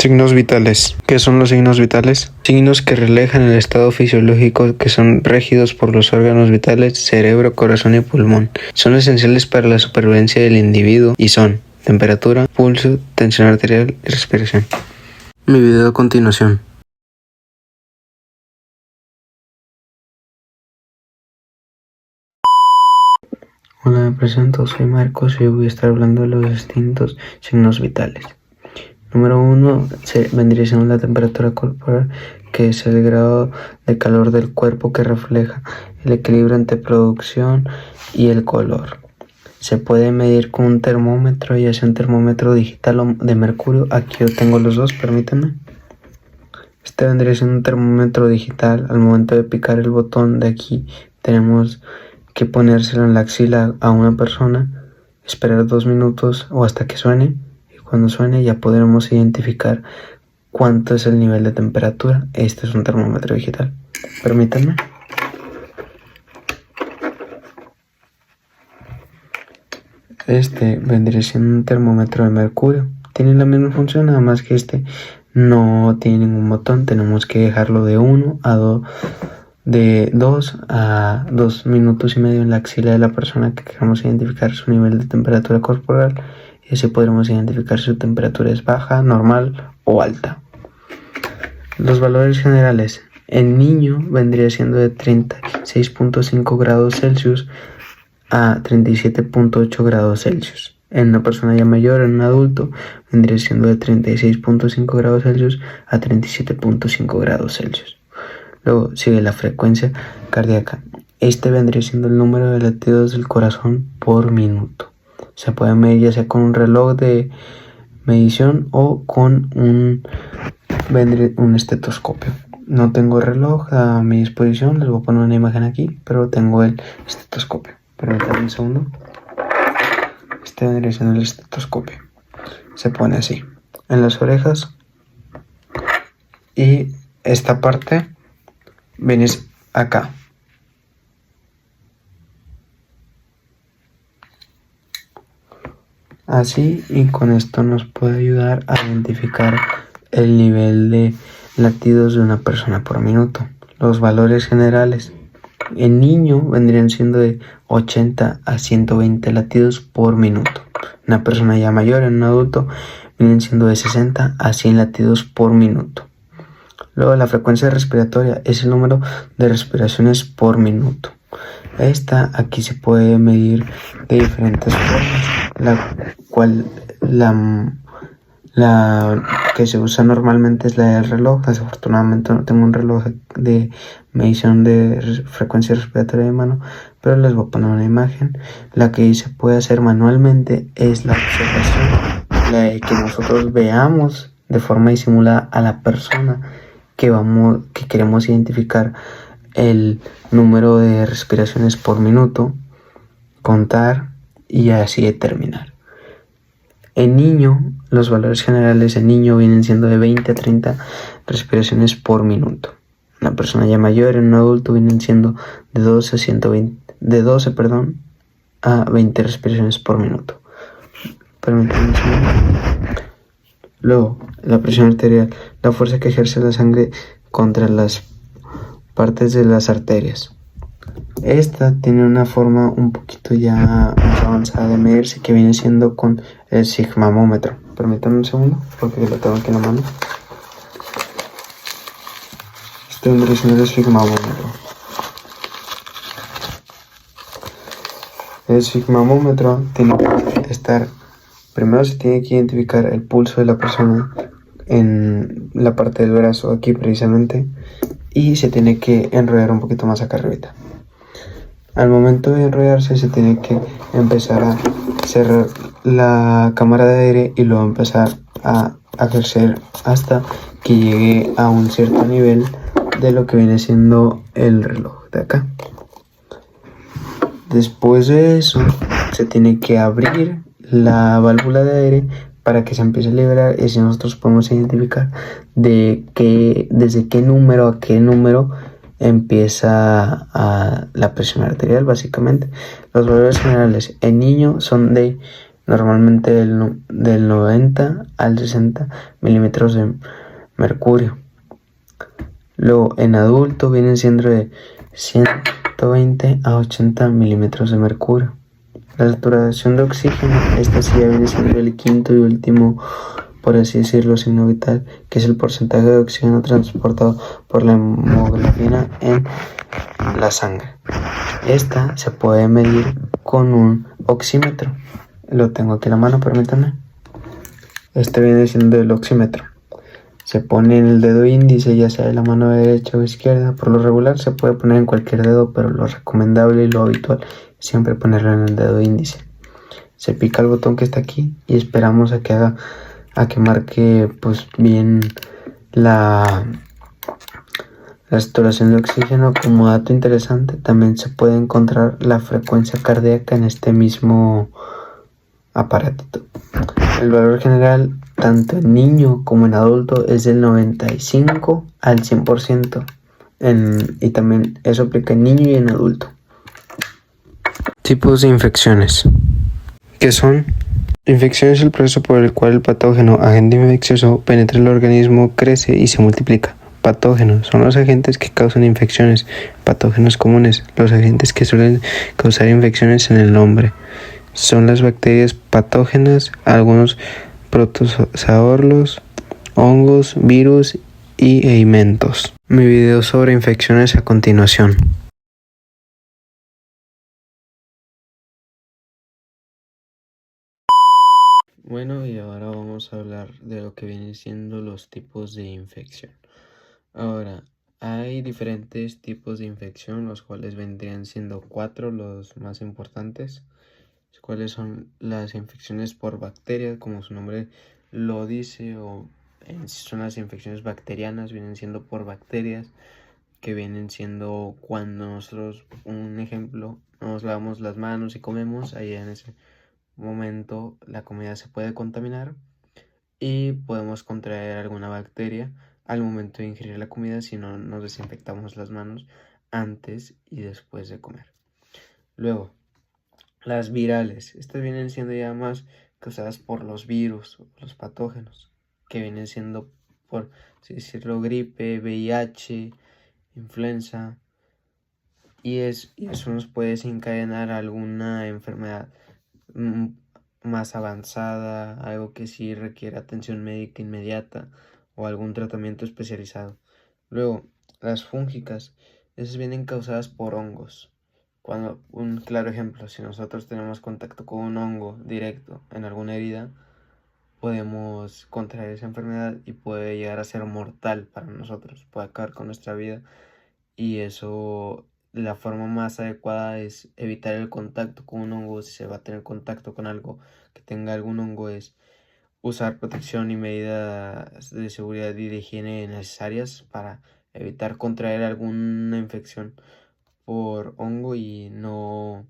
Signos vitales. ¿Qué son los signos vitales? Signos que reflejan el estado fisiológico que son regidos por los órganos vitales, cerebro, corazón y pulmón. Son esenciales para la supervivencia del individuo y son temperatura, pulso, tensión arterial y respiración. Mi video a continuación. Hola, me presento, soy Marcos y voy a estar hablando de los distintos signos vitales. Número 1 vendría siendo la temperatura corporal, que es el grado de calor del cuerpo que refleja el equilibrio entre producción y el color. Se puede medir con un termómetro, ya sea un termómetro digital o de mercurio. Aquí yo tengo los dos, permítanme. Este vendría siendo un termómetro digital. Al momento de picar el botón de aquí, tenemos que ponérselo en la axila a una persona, esperar 2 minutos o hasta que suene. Cuando suene ya podremos identificar cuánto es el nivel de temperatura. Este es un termómetro digital. Permítanme. Este vendría siendo un termómetro de mercurio. Tiene la misma función, nada más que este no tiene ningún botón. Tenemos que dejarlo de 1 a 2, de 2 a 2 minutos y medio en la axila de la persona que queramos identificar su nivel de temperatura corporal. Y así podremos identificar si su temperatura es baja, normal o alta. Los valores generales. En niño vendría siendo de 36.5 grados Celsius a 37.8 grados Celsius. En una persona ya mayor, en un adulto, vendría siendo de 36.5 grados Celsius a 37.5 grados Celsius. Luego sigue la frecuencia cardíaca. Este vendría siendo el número de latidos del corazón por minuto. Se puede medir ya sea con un reloj de medición o con un estetoscopio. No tengo reloj a mi disposición, les voy a poner una imagen aquí, pero tengo el estetoscopio. Permítanme un segundo. Este vendría siendo el estetoscopio. Se pone así en las orejas y esta parte viene acá. Así, y con esto nos puede ayudar a identificar el nivel de latidos de una persona por minuto. Los valores generales. En niño vendrían siendo de 80 a 120 latidos por minuto. Una persona ya mayor, en un adulto, vienen siendo de 60 a 100 latidos por minuto. Luego la frecuencia respiratoria es el número de respiraciones por minuto. Esta aquí se puede medir de diferentes formas, la que se usa normalmente es la del reloj. Desafortunadamente no tengo un reloj de medición de frecuencia respiratoria de mano, pero les voy a poner una imagen. La que se puede hacer manualmente es la observación, la de que nosotros veamos de forma disimulada a la persona que queremos identificar el número de respiraciones por minuto, contar y así determinar. En niño, los valores generales en niño vienen siendo de 20 a 30 respiraciones por minuto. Una persona ya mayor, en un adulto, vienen siendo de 12 a 20 respiraciones por minuto. Permítanme un segundo. Luego, la presión arterial, la fuerza que ejerce la sangre contra las partes de las arterias. Esta tiene una forma un poquito ya más avanzada de medirse, que viene siendo con el sigmamómetro. Permítanme un segundo porque lo tengo aquí en la mano. Este vendría siendo el sigmamómetro. El sigmamómetro tiene que estar, primero se tiene que identificar el pulso de la persona en la parte del brazo, aquí precisamente, y se tiene que enrollar un poquito más acá arribita. Al momento de enrollarse se tiene que empezar a cerrar la cámara de aire y luego empezar a ejercer hasta que llegue a un cierto nivel de lo que viene siendo el reloj de acá. Después de eso se tiene que abrir la válvula de aire para que se empiece a liberar, y así nosotros podemos identificar desde qué número a qué número empieza la presión arterial. Básicamente los valores generales en niño son de normalmente del 90 al 60 milímetros de mercurio. Luego en adulto vienen siendo de 120 a 80 milímetros de mercurio. La saturación de oxígeno, esta sí ya viene siendo el quinto y último, por así decirlo, signo vital, que es el porcentaje de oxígeno transportado por la hemoglobina en la sangre. Esta se puede medir con un oxímetro. Lo tengo aquí en la mano, permítanme. Este viene siendo el oxímetro. Se pone en el dedo índice, ya sea de la mano derecha o izquierda. Por lo regular se puede poner en cualquier dedo, pero lo recomendable y lo habitual es siempre ponerlo en el dedo índice. Se pica el botón que está aquí y esperamos a que marque pues bien la saturación de oxígeno. Como dato interesante, también se puede encontrar la frecuencia cardíaca en este mismo aparatito. El valor general, tanto en niño como en adulto, es del 95 al 100%. Y también eso aplica en niño y en adulto. Tipos de infecciones. ¿Qué son? Infección es el proceso por el cual el patógeno, agente infeccioso, penetra el organismo, crece y se multiplica. Patógenos son los agentes que causan infecciones. Patógenos comunes, los agentes que suelen causar infecciones en el hombre. Son las bacterias patógenas, algunos protozoarios, hongos, virus y eimentos. Mi video sobre infecciones a continuación. Bueno, y ahora vamos a hablar de lo que vienen siendo los tipos de infección. Ahora, hay diferentes tipos de infección, los cuales vendrían siendo 4 los más importantes. ¿Cuáles son las infecciones por bacterias? Como su nombre lo dice, o son las infecciones bacterianas, vienen siendo por bacterias, que vienen siendo cuando nosotros, un ejemplo, nos lavamos las manos y comemos, ahí en ese momento la comida se puede contaminar y podemos contraer alguna bacteria al momento de ingerir la comida si no nos desinfectamos las manos antes y después de comer. Luego, las virales, estas vienen siendo ya más causadas por los virus, los patógenos, que vienen siendo, por así decirlo, gripe, VIH, influenza, y eso nos puede desencadenar alguna enfermedad más avanzada, algo que sí requiere atención médica inmediata o algún tratamiento especializado. Luego, las fúngicas, esas vienen causadas por hongos. Cuando, un claro ejemplo, si nosotros tenemos contacto con un hongo directo en alguna herida, podemos contraer esa enfermedad y puede llegar a ser mortal para nosotros, puede acabar con nuestra vida, y eso, la forma más adecuada es evitar el contacto con un hongo. Si se va a tener contacto con algo que tenga algún hongo, es usar protección y medidas de seguridad y de higiene necesarias para evitar contraer alguna infección por hongo y no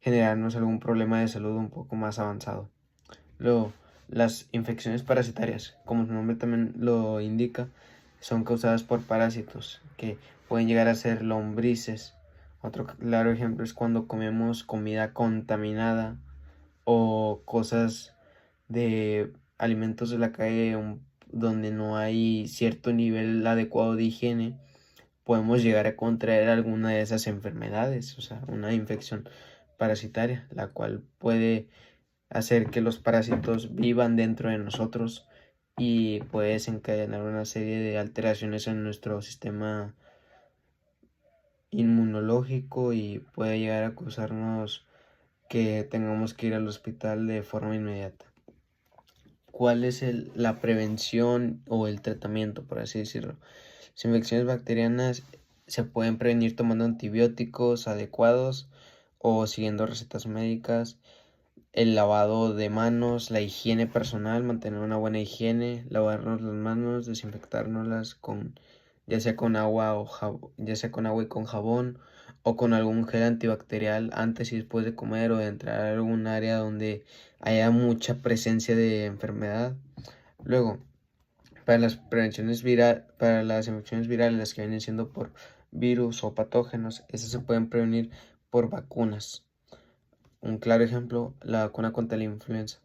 generarnos algún problema de salud un poco más avanzado. Luego, las infecciones parasitarias, como su nombre también lo indica, son causadas por parásitos que pueden llegar a ser lombrices. Otro claro ejemplo es cuando comemos comida contaminada o cosas de alimentos de la calle donde no hay cierto nivel adecuado de higiene. Podemos llegar a contraer alguna de esas enfermedades, o sea, una infección parasitaria, la cual puede hacer que los parásitos vivan dentro de nosotros y puede desencadenar una serie de alteraciones en nuestro sistema inmunológico y puede llegar a causarnos que tengamos que ir al hospital de forma inmediata. ¿Cuál es la prevención o el tratamiento, por así decirlo? Las infecciones bacterianas se pueden prevenir tomando antibióticos adecuados o siguiendo recetas médicas. El lavado de manos, la higiene personal, mantener una buena higiene, lavarnos las manos, desinfectárnoslas ya sea con agua ya sea con agua y con jabón o con algún gel antibacterial antes y después de comer o de entrar a algún área donde haya mucha presencia de enfermedad. Luego, para las para las infecciones virales, las que vienen siendo por virus o patógenos, esas se pueden prevenir por vacunas. Un claro ejemplo, la vacuna contra la influenza.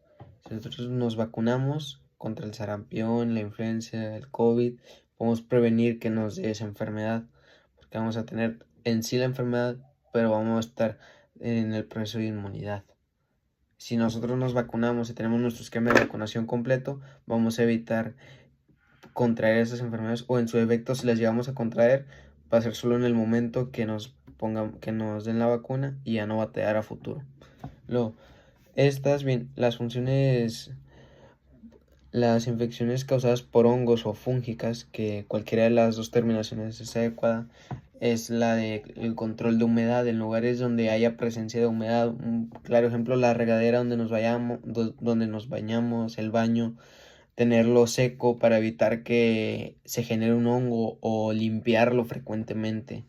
Si nosotros nos vacunamos contra el sarampión, la influenza, el COVID, podemos prevenir que nos dé esa enfermedad, porque vamos a tener en sí la enfermedad, pero vamos a estar en el proceso de inmunidad. Si nosotros nos vacunamos y tenemos nuestro esquema de vacunación completo, vamos a evitar contraer esas enfermedades, o en su efecto, si las llegamos a contraer, va a ser solo en el momento que nos den la vacuna y ya no batallar a futuro. Las infecciones causadas por hongos o fúngicas, que cualquiera de las dos terminaciones es adecuada, es la de el control de humedad en lugares donde haya presencia de humedad. Un claro ejemplo, la regadera donde donde nos bañamos, el baño, tenerlo seco para evitar que se genere un hongo, o limpiarlo frecuentemente,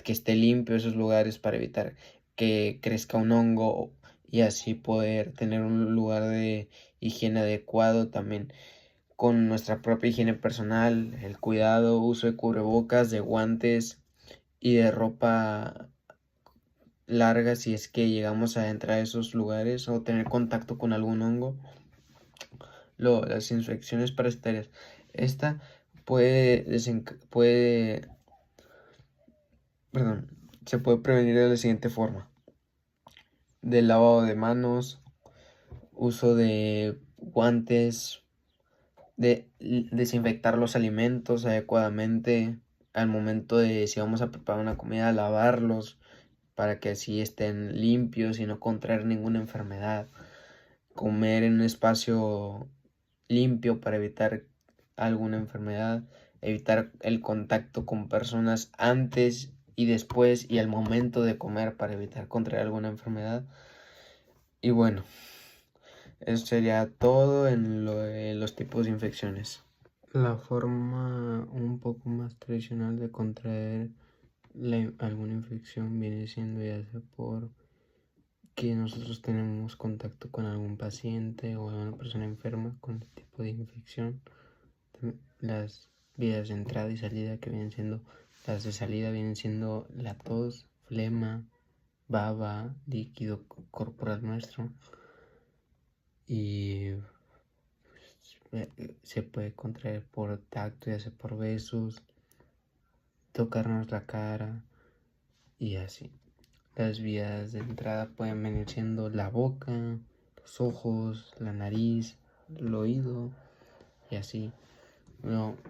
que esté limpio esos lugares para evitar que crezca un hongo y así poder tener un lugar de higiene adecuado. También con nuestra propia higiene personal, el cuidado, uso de cubrebocas, de guantes y de ropa larga si es que llegamos a entrar a esos lugares o tener contacto con algún hongo. Las infecciones parasitarias. Esta puede, puede, perdón, se puede prevenir de la siguiente forma: del lavado de manos, uso de guantes, de desinfectar los alimentos adecuadamente al momento de, si vamos a preparar una comida, lavarlos para que así estén limpios y no contraer ninguna enfermedad. Comer en un espacio limpio para evitar alguna enfermedad, evitar el contacto con personas antes y después y al momento de comer para evitar contraer alguna enfermedad. Y bueno, eso sería todo en los tipos de infecciones. La forma un poco más tradicional de contraer alguna infección viene siendo ya sea por que nosotros tenemos contacto con algún paciente o alguna persona enferma con este tipo de infección. Las vías de entrada y salida, que vienen siendo las de salida, vienen siendo la tos, flema, baba, líquido corporal nuestro, y se puede contraer por tacto, ya sea por besos, tocarnos la cara y así. Las vías de entrada pueden venir siendo la boca, los ojos, la nariz, el oído y así.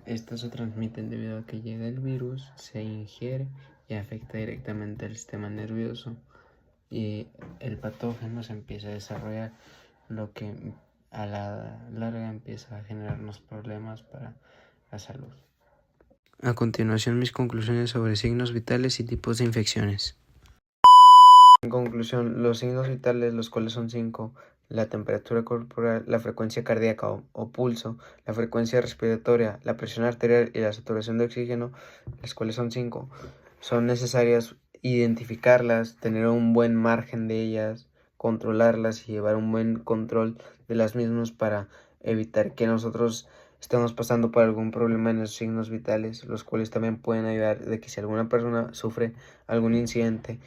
Estas se transmiten debido a que llega el virus, se ingiere y afecta directamente al sistema nervioso, y el patógeno se empieza a desarrollar, lo que a la larga empieza a generarnos problemas para la salud. A continuación, mis conclusiones sobre signos vitales y tipos de infecciones. En conclusión, los signos vitales, los cuales son 5: la temperatura corporal, la frecuencia cardíaca o pulso, la frecuencia respiratoria, la presión arterial y la saturación de oxígeno, las cuales son 5, son necesarias identificarlas, tener un buen margen de ellas, controlarlas y llevar un buen control de las mismas para evitar que nosotros estemos pasando por algún problema en esos signos vitales, los cuales también pueden ayudar de que si alguna persona sufre algún incidente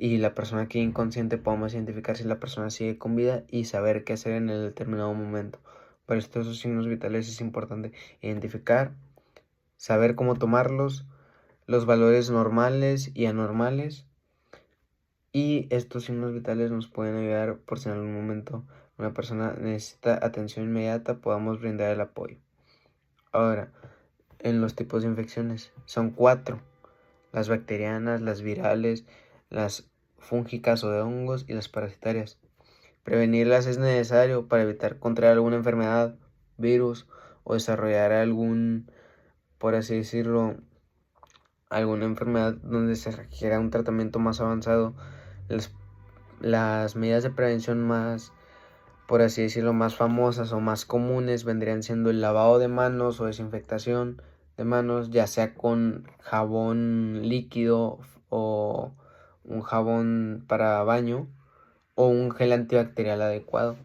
y la persona queda inconsciente, podemos identificar si la persona sigue con vida y saber qué hacer en el determinado momento. Para estos signos vitales es importante identificar, saber cómo tomarlos, los valores normales y anormales, y estos signos vitales nos pueden ayudar por si en algún momento una persona necesita atención inmediata, podamos brindar el apoyo. Ahora, en los tipos de infecciones son 4: las bacterianas, las virales, las fúngicas o de hongos y las parasitarias. Prevenirlas es necesario para evitar contraer alguna enfermedad, virus o desarrollar por así decirlo, alguna enfermedad donde se requiera un tratamiento más avanzado. Las medidas de prevención más, por así decirlo, más famosas o más comunes vendrían siendo el lavado de manos o desinfectación de manos, ya sea con jabón líquido o un jabón para baño o un gel antibacterial adecuado.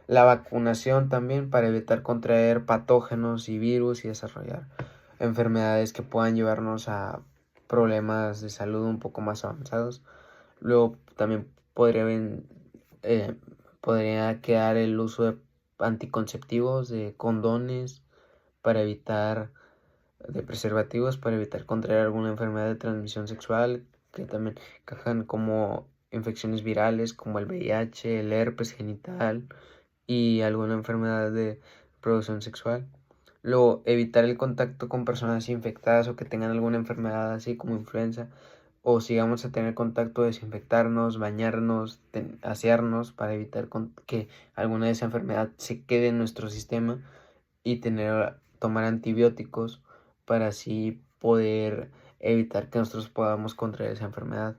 La vacunación también, para evitar contraer patógenos y virus y desarrollar enfermedades que puedan llevarnos a problemas de salud un poco más avanzados. Luego también eh, podría quedar el uso de anticonceptivos, de condones, para evitar, de preservativos, para evitar contraer alguna enfermedad de transmisión sexual, que también encajan como infecciones virales, como el VIH, el herpes genital y alguna enfermedad de producción sexual. Luego, evitar el contacto con personas infectadas o que tengan alguna enfermedad así como influenza, o si vamos a tener contacto, desinfectarnos, bañarnos, asearnos para evitar que alguna de esa enfermedad se quede en nuestro sistema y tomar antibióticos para así poder evitar que nosotros podamos contraer esa enfermedad.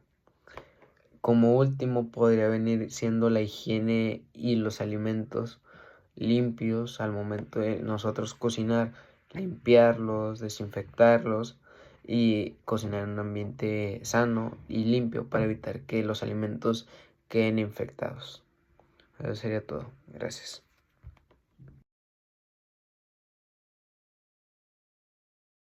Como último podría venir siendo la higiene y los alimentos limpios al momento de nosotros cocinar, limpiarlos, desinfectarlos y cocinar en un ambiente sano y limpio para evitar que los alimentos queden infectados. Eso sería todo. Gracias.